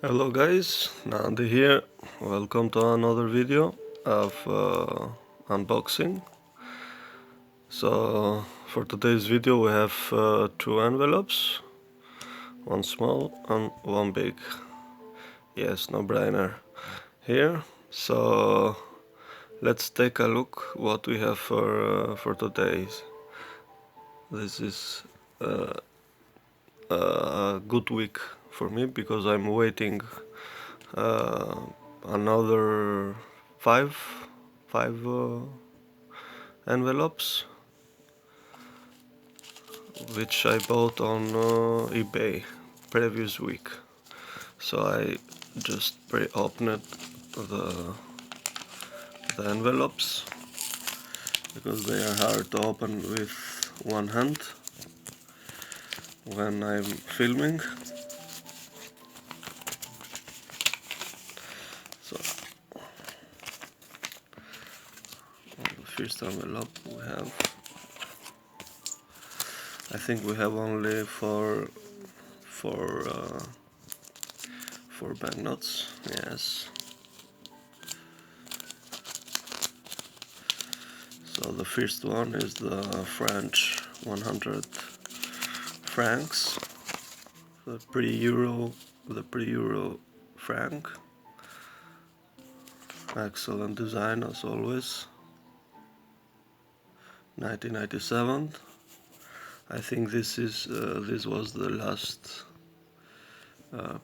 Hello guys, Nandi here. Welcome to another video of unboxing. So for today's video we have two envelopes, one small and one big. Yes, no brainer here. So let's take a look what we have for today. This is a good week for me because I'm waiting uh, another five envelopes which I bought on eBay previous week. So I just pre-opened the envelopes because they are hard to open with one hand when I'm filming. So on the first envelope we have, I think we have only four banknotes. Yes. So the first one is the French 100 francs, the pre-euro franc. Excellent design as always. 1997. I think this was the last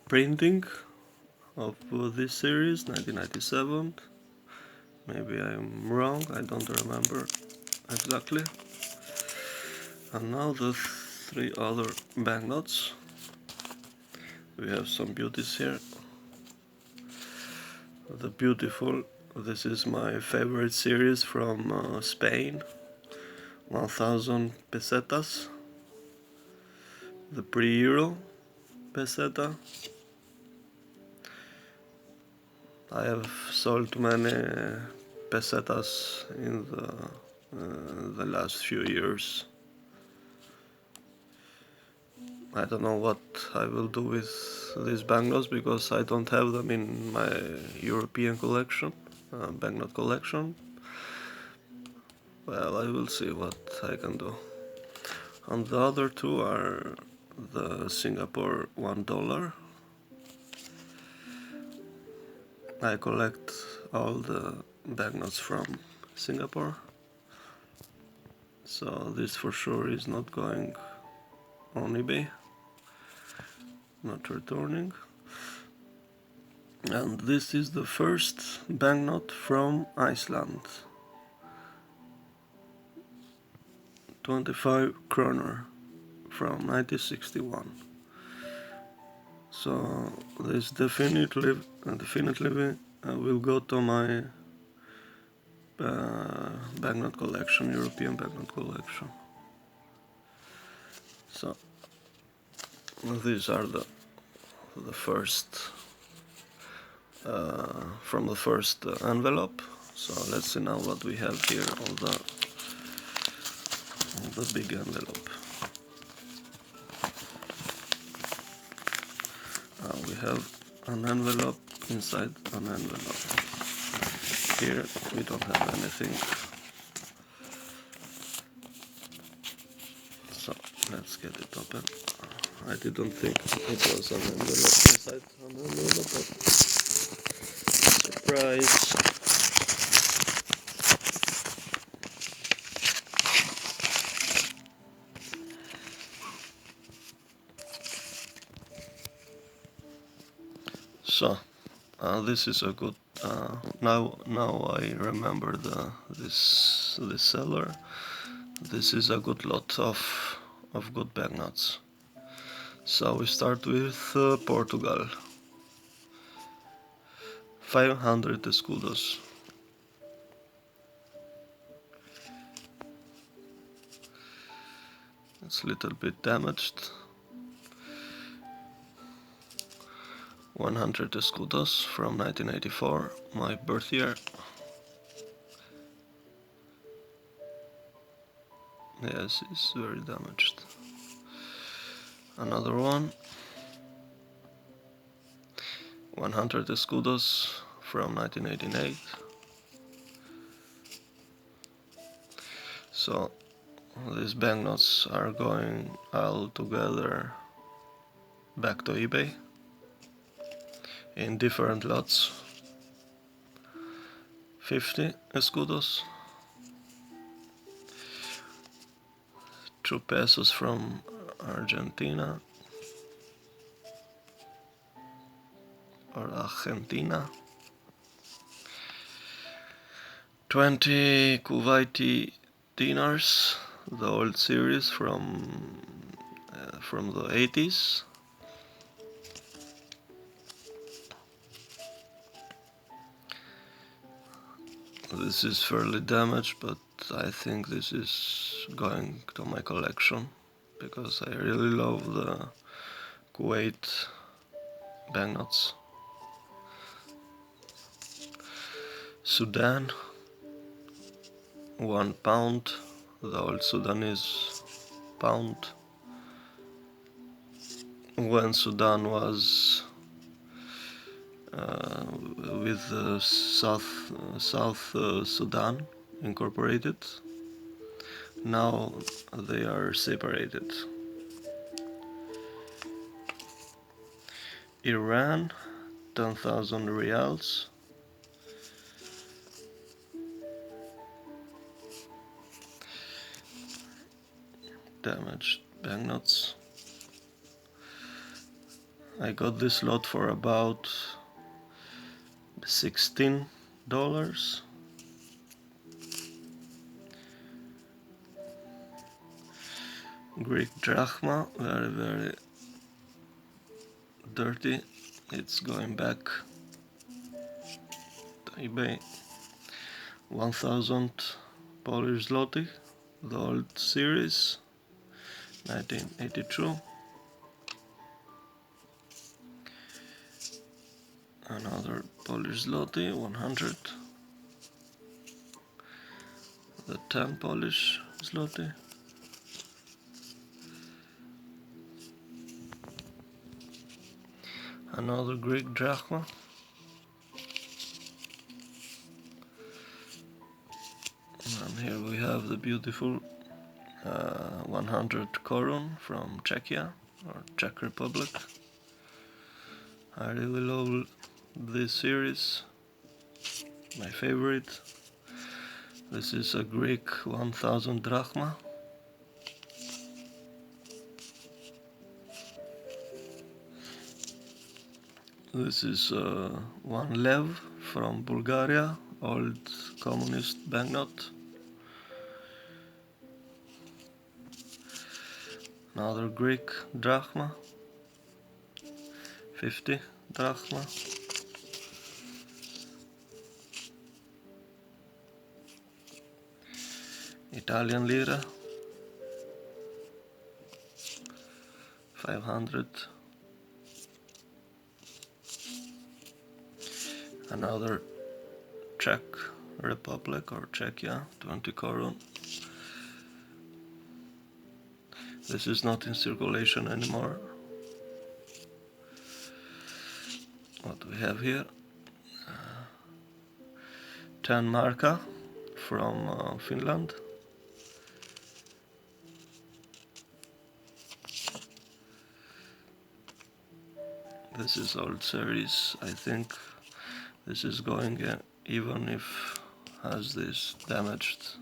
printing of this series, 1997. Maybe I'm wrong, I don't remember exactly. And now the three other banknotes. We have some beauties here. The beautiful, this is my favorite series from Spain, 1000 pesetas. The pre-euro peseta. I have sold many pesetas in the last few years. I don't know what I will do with these banknotes because I don't have them in my European collection, banknote collection. Well, I will see what I can do. And the other two are the Singapore $1. I collect all the banknotes from Singapore, so this for sure is not going on eBay, not returning. And this is the first banknote from Iceland, 25 kroner from 1961. So this definitely will go to my banknote collection, European banknote collection. So these are the first from the first envelope. So let's see now what we have here on the big envelope. We have an envelope inside an envelope. Here we don't have anything. So let's get it open. I didn't think it was an envelope inside an envelope, but surprise. So this is a good. Now I remember this seller. This is a good lot of good banknotes. So we start with Portugal. 500 escudos. It's a little bit damaged. 100 escudos from 1984, my birth year. Yes, it's very damaged. Another one. 100 escudos from 1988. So these banknotes are going all together back to eBay in different lots. 50 escudos, 2 pesos from Argentina or Argentina, 20 Kuwaiti dinars, the old series from the 80s. This is fairly damaged, but I think this is going to my collection because I really love the Kuwait banknotes. Sudan, £1, the old Sudanese pound. When Sudan was with South Sudan incorporated, now they are separated. Iran, 10,000 reals. Damaged banknotes. I got this lot for about $16. Greek drachma, very dirty. It's going back to eBay. 1,000 Polish zloty, the old series, 1982. Another Polish zloty, 100. The 10 Polish zloty. Another Greek drachma. And here we have the beautiful 100 korun from Czechia or Czech Republic. I really love this series, my favorite. This is a Greek 1000 drachma. This is 1 lev from Bulgaria, old communist banknote. Another Greek drachma, 50 drachma. Italian lira, 500. Another Czech Republic or Czechia, 20 korun. This is not in circulation anymore. What we have here, 10 marka from Finland. This is old series. I think this is going, even if has this damaged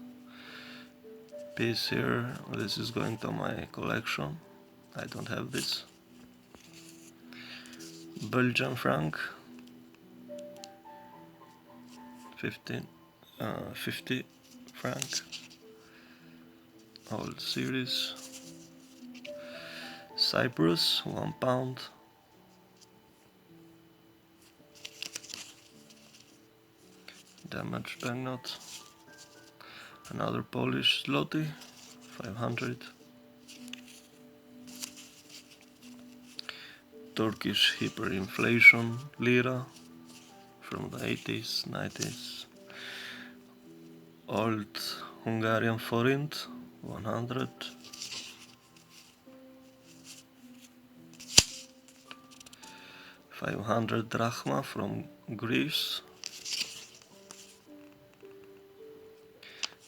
piece here, this is going to my collection. I don't have this. Belgian franc, 50 franc, old series. Cyprus, £1. Damaged banknote. Another Polish zloty, 500. Turkish hyperinflation lira from the 80s, 90s. Old Hungarian forint, 100. 500 drachma from Greece,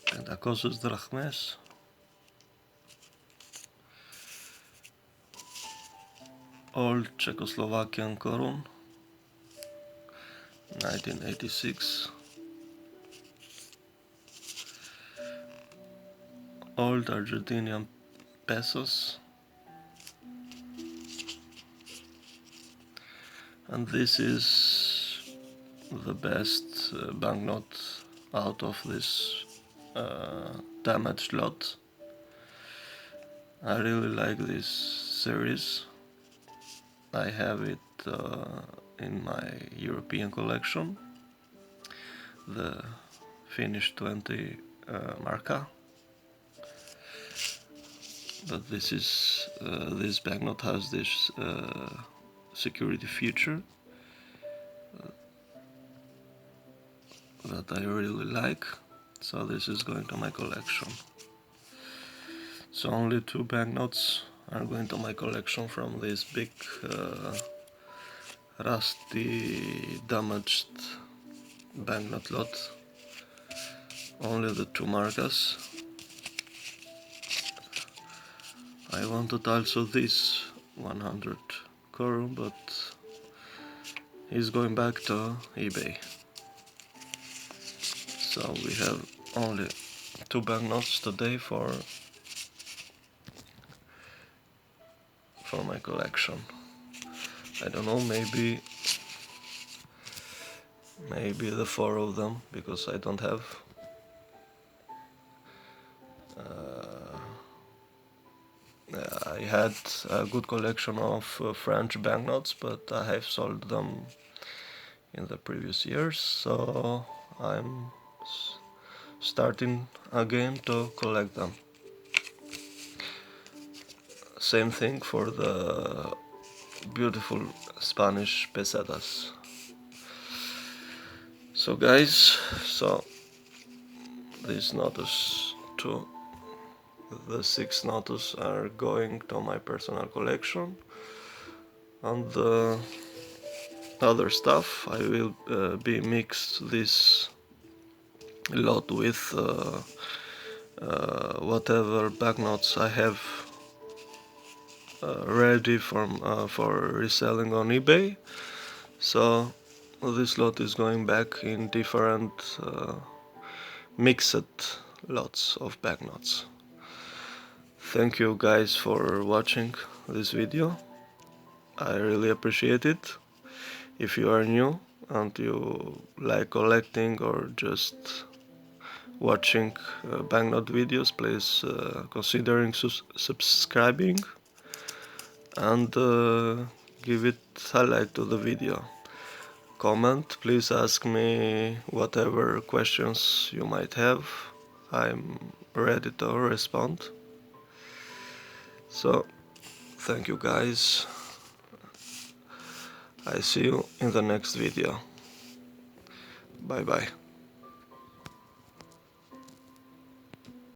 Pentakosus drachmes, old Czechoslovakian korun, 1986, old Argentinian pesos, and this is the best banknote out of this damaged lot. I really like this series. I have it in my European collection, the Finnish 20 marca. But this banknote has this security feature that I really like, so this is going to my collection. So only 2 banknotes are going to my collection from this big rusty, damaged banknote lot. Only the 2 marcas. I wanted also this 100 korun, but he's going back to eBay. So we have only 2 banknotes today for my collection. I don't know, maybe the 4 of them, because I don't have. I had a good collection of French banknotes, but I have sold them in the previous years, so I'm starting again to collect them. Same thing for the beautiful Spanish pesetas. So guys, these notes too, the 6 notes are going to my personal collection, and the other stuff I will be mixed this lot with whatever banknotes I have ready for reselling on eBay. So this lot is going back in different mixed lots of banknotes. Thank you guys for watching this video. I really appreciate it. If you are new and you like collecting or just watching banknote videos, please considering subscribing and give it a like to the video. Comment, please ask me whatever questions you might have. I'm ready to respond. So, thank you guys. I see you in the next video. Bye bye.